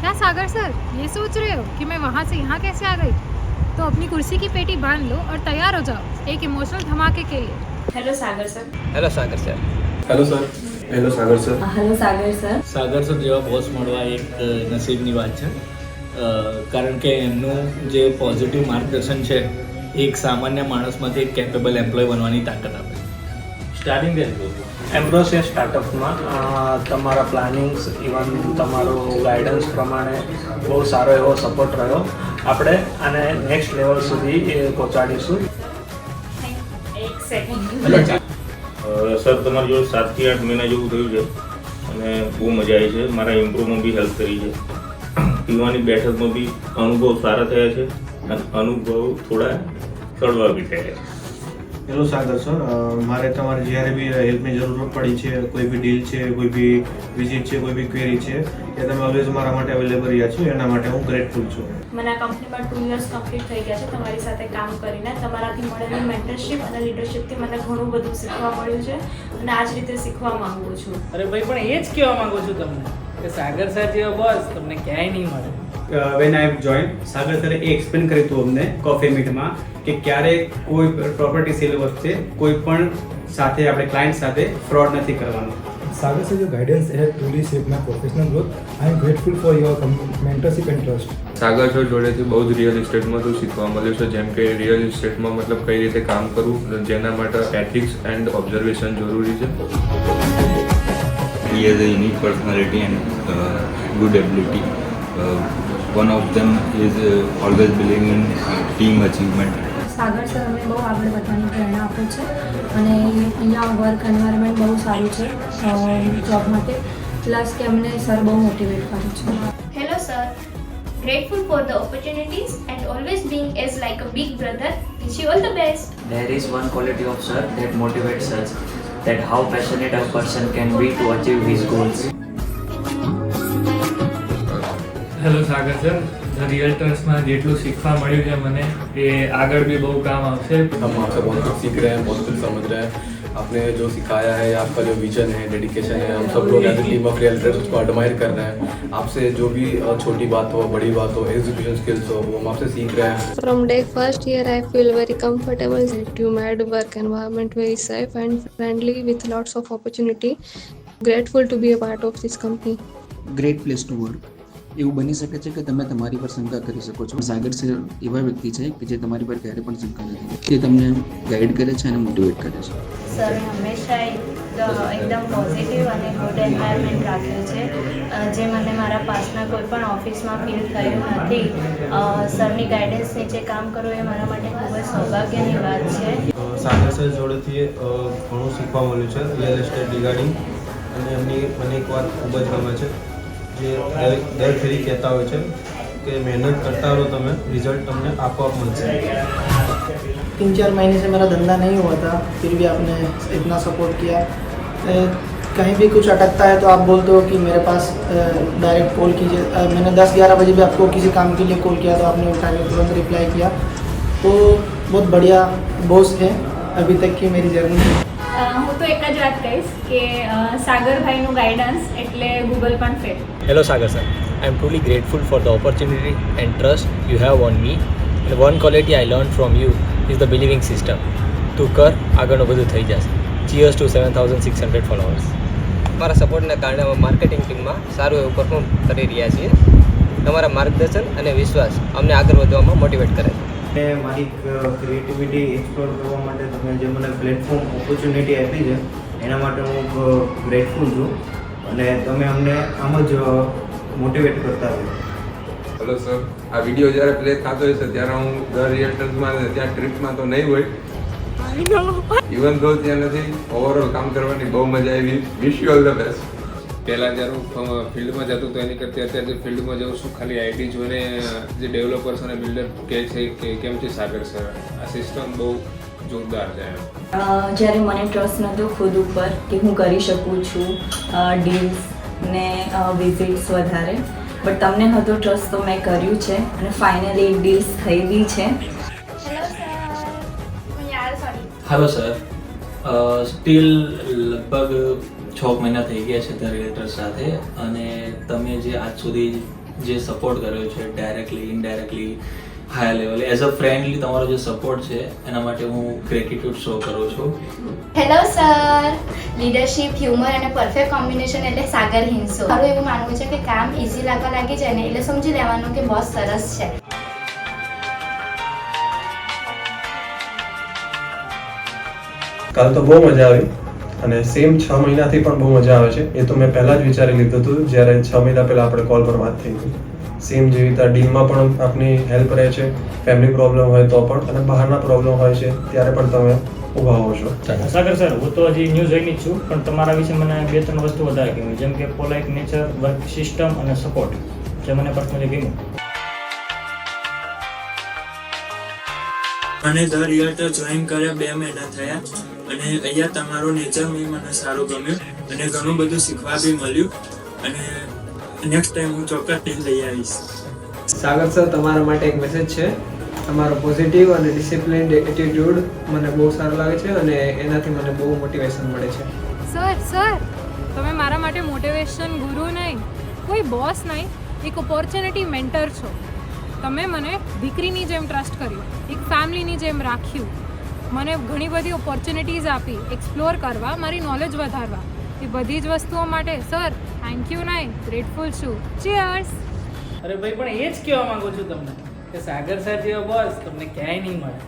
क्या सागर सर, ये सोच रहे हो कि मैं वहाँ से यहाँ कैसे आ गई? तो अपनी कुर्सी की पेटी बांध लो और तैयार हो जाओ एक इमोशनल धमाके के लिए। हेलो सागर sir. Hello Sagar sir. Hello sir. Hello Sagar sir. Hello Sagar sir. સાગર સર જેવા બોસ મળવા એક નસીબની વાત છે, કારણ કે એમનું જે પોઝિટિવ માર્ગદર્શન છે એક સામાન્ય માણસમાંથી એક કેપેબલ એમ્પ્લોય બનવાની તાકાત આપે છે. સ્ટાર્ટિંગ દે એમ્બ્રોસ એ સ્ટાર્ટઅપમાં તમારા પ્લાનિંગ્સ ઇવન તમારો ગાઈડન્સ પ્રમાણે બહુ સારો એવો સપોર્ટ રહ્યો. આપણે આને નેક્સ્ટ લેવલ સુધી પહોંચાડીશું. એક સેકન્ડ. સર તમારી જોડે 7 થી 8 મહિના જેવું થયું છે અને બહુ મજા આવી છે. મારા ઇમ્પ્રૂવમાં બી હેલ્પ કરી છે. પીવાની બેઠકમાં બી અનુભવ સારા થયા છે અને અનુભવ થોડા કડવા બી થયા છે. હેલો સાગર સર, મારે તમારે જ્યારે બી હેલ્પની જરૂર પડી છે, કોઈ બી ડીલ છે, કોઈ બી વિઝિટ છે, કોઈ બી ક્વેરી છે, એ તમે ઓલવેઝ મારા માટે અવેલેબલ રહ્યા છો. એના માટે હું ગ્રેટફુલ છું. મને આ કંપનીમાં 2 years કમ્પ્લીટ થઈ ગયા છે તમારી સાથે કામ કરીને. તમારાથી મળેલી મેન્ટરશિપ અને લીડરશિપથી મને ઘણું બધું શીખવા મળ્યું છે અને આ જ રીતે શીખવા માંગુ છું. અરે ભાઈ, પણ એ જ કહેવા માંગુ છું તમને કે સાગર સર જેવો બોસ તમને ક્યાંય નહીં મળે. વેન આઈ હેવ જોઈન, સાગર સરે એ એક્સપ્લેન કર્યું હતું અમને કોફી મીટમાં કે ક્યારે કોઈ પ્રોપર્ટી સેલ વખતે કોઈ પણ સાથે આપણે ક્લાયન્ટ સાથે ફ્રોડ નથી કરવાનો. Sagar sir, your guidance has truly shaped my professional growth. I am grateful for your mentorship and trust. Sagar sir જોડેથી બહુ જ રિયલ ઇસ્ટેટમાં શું શીખવા મળ્યું છે, જેમ કે રિયલ ઇસ્ટેટમાં મતલબ કઈ રીતે કામ કરવું, જેના માટે એથિક્સ એન્ડ ઓબ્ઝર્વેશન જરૂરી છે. He has a unique personality and good ability. One of them is always believing in team achievement. Sagar sir અમને બહુ આગળ વધવાની પ્રેરણા આપે છે અને અહીંયા વર્ક એન્વાયરમેન્ટ બહુ સારું છે જોબ માટે, પ્લસ કે અમને સર બહુ મોટિવેટ કરે છે. Hello sir, grateful for the opportunities and always being as like a big brother. Wish you all the best. There is one quality of sir that motivates us, that how passionate a person can be to achieve his goals. Hello Sagar sir, real ટ્રસ્ટમાં જેટલું શીખવા મળ્યું છે મને એ આગળ બી બહુ કામ આવશે. हम आपसे बहुत कुछ सीख रहे हैं, बहुत कुछ समझ रहे हैं. आपने जो सिखाया है, आपका जो विजन है, डेडिकेशन है, हम सब लोग as a team of real trust उसको एडमायर कर रहे हैं. आपसे जो भी छोटी बात हो, बड़ी बात हो, एग्जीक्यूशन स्किल्स हो, वो हम आपसे सीख रहे हैं. From day first here I feel very comfortable. You made work environment very safe and friendly with lots of opportunity. Grateful to be a part of this company. Great place to work. એવું બની શકે છે કે તમે તમારી પર શંકા કરી શકો છો. સાગર સર એવા વ્યક્તિ છે કે જે તમારી પર ક્યારે પણ શંકા નથી, તે તમને ગાઈડ કરે છે અને મોટિવેટ કરે છે. સર હંમેશા એકદમ પોઝિટિવ અને ગુડ એન્વાયરમેન્ટ રાખ્યું છે, જે મને મારા પાસના કોઈ પણ ઓફિસમાં ફીલ થયું નથી. સરની ગાઈડન્સ નીચે કામ કરવું એ મારા માટે ખૂબ જ સૌભાગ્યની વાત છે. સાગર સર જોડેથી ઘણું શીખવા મળ્યું છે રિયલ એસ્ટેટ રિગાર્ડિંગ, અને એમની મને એક વાત ખૂબ જ ગમે છે જે દર ફેરી કહેતા હોય છે कि मेहनत करता रहो તમે, रिजल्ट તમને आपको मिलता है. 3-4 महीने से मेरा धंधा नहीं हुआ था, फिर भी आपने इतना सपोर्ट किया. कहीं भी कुछ अटकता है तो आप बोलते हो कि मेरे पास डायरेक्ट कॉल कीजिए. मैंने 10-11 बजे भी आपको किसी काम के लिए कॉल किया तो आपने उठा के तुरंत रिप्लाई किया. तो बहुत बढ़िया बॉस है अभी तक की मेरी जर्नी. હું તો એક જ વાત કહીશ કે સાગરભાઈનું ગાઈડન્સ એટલે ગૂગલ પણ fail. Hello Sagar sir, I am truly grateful for the opportunity and trust you have on me. And one quality I learn from you is the believing system. તું કર, આગળનું બધું થઈ જશે. Cheers to 7600 followers. તમારા સપોર્ટના કારણે અમે માર્કેટિંગ ટીમમાં સારું એવું પરફોર્મ કરી રહ્યા છીએ. તમારા માર્ગદર્શન અને વિશ્વાસ અમને આગળ વધવામાં મોટિવેટ કરે છે. મારી ક્રિએટિવિટી એક્સપ્લોર કરવા માટે તમે જે મને પ્લેટફોર્મ ઓપોર્ચ્યુનિટી આપી છે એના માટે હું ગ્રેટફુલ છું અને તમે અમને આમ જ મોટિવેટ કરતા રહો. હેલો સર, આ વિડીયો જ્યારે પ્લે થતો હોય છે ત્યારે હું દર રિએક્ટર્સમાં ત્યાં ટ્રીપમાં તો નહીં હોય, ઇવન તો ત્યાં નથી. ઓવરઓલ કામ કરવાની બહુ મજા આવી. Wish you all the best. પહેલાં જ્યારે હું ફિલ્ડમાં જતો તો એની કરતાં અત્યારે જે ફિલ્ડમાં જાઉં છું ખાલી આઈટી જોઈને જે ડેવલપર્સ અને બિલ્ડર કહે છે કે કેમ છે સાગર સર, આ સિસ્ટમ બહુ જોરદાર છે. જ્યારે મને ટ્રસ્ટ નહોતો ખુદ ઉપર કે હું કરી શકું છું ડીલ્સ ને વિઝિટ્સ વધારે, બટ તમને હતો ટ્રસ્ટ તો મેં કર્યું છે અને ફાઇનલી ડીલ્સ થઈ બી છે. હેલો સર, સ્ટીલ લગભગ 6 મહિના થઈ ગયા છે ધ રિયલ ટ્રસ્ટ સાથે, અને તમે જે આજ સુધી જે સપોર્ટ કર્યો છે ડાયરેક્ટલી ઇનડાયરેક્ટલી હાયર લેવલે એઝ અ ફ્રેન્ડલી તમારો જે સપોર્ટ છે એના માટે હું ગ્રેટિટ્યૂડ શો કરું છું. હેલો સર, લીડરશિપ, હ્યુમર અને પરફેક્ટ કોમ્બિનેશન એટલે સાગર હિંસો. મારું એવું માનવું છે કે કામ ઇઝી લાગવા લાગી જાય ને એટલે સમજી લેવાનું કે બોસ સરસ છે. કાલ તો બહુ મજા આવી અને સેમ 6 મહિનાથી પણ બહુ મજા આવે છે. એ તો મેં પહેલાં જ વિચારી લીધું હતું જ્યારે 6 મહિના પહેલાં આપણે કોલ પર વાત થઈ હતી. સેમ જેવી રીતે ડીલમાં પણ આપની હેલ્પ રહે છે, ફેમિલી પ્રોબ્લેમ હોય તો પણ, અને બહારના પ્રોબ્લેમ હોય છે ત્યારે પણ તમે ઊભા હો છો. સાગર સર, હું તો હજી ન્યૂ જોઈન જ છું, પણ તમારા વિશે મને 2-3 વસ્તુ વધારે ગમી, જેમ કે પોલાઇટ નેચર, વર્ક સિસ્ટમ અને સપોર્ટ, જે મને પર્સનલી ગમ્યું. મને ધ રિયલ્ટર જોઈન કર્યા 2 મહિના થયા અને અહીંયા તમારું નેચર મને સારું ગમ્યું અને ઘણું બધું શીખવા બી મળ્યું અને નેક્સ્ટ ટાઈમ હું ચોક્કસ લઈ આવીશ. સાગર સર, તમારા માટે એક મેસેજ છે. તમારો પોઝિટિવ અને ડિસિપ્લિન્ડ એટીટ્યુડ મને બહુ સારો લાગે છે અને એનાથી મને બહુ મોટિવેશન મળે છે. સર, તમે મારા માટે મોટિવેશન ગુરુ નહીં, કોઈ બોસ નહીં, એક ઓપોર્ચ્યુનિટી મેન્ટર છો. તમે મને દીકરીની જેમ ટ્રસ્ટ કર્યું, એક ફેમિલીની જેમ રાખ્યું, મને ઘણી બધી ઓપોર્ચ્યુનિટીઝ આપી એક્સપ્લોર કરવા, મારી નોલેજ વધારવા. એ બધી જ વસ્તુઓ માટે સર થેન્ક યુ નહીં, ગ્રેટફુલ છું. ચીયર્સ. અરે ભાઈ, પણ એ જ કહેવા માંગુ છું તમને કે સાગર સર જેવો બોસ તમને ક્યાંય નહીં મળે.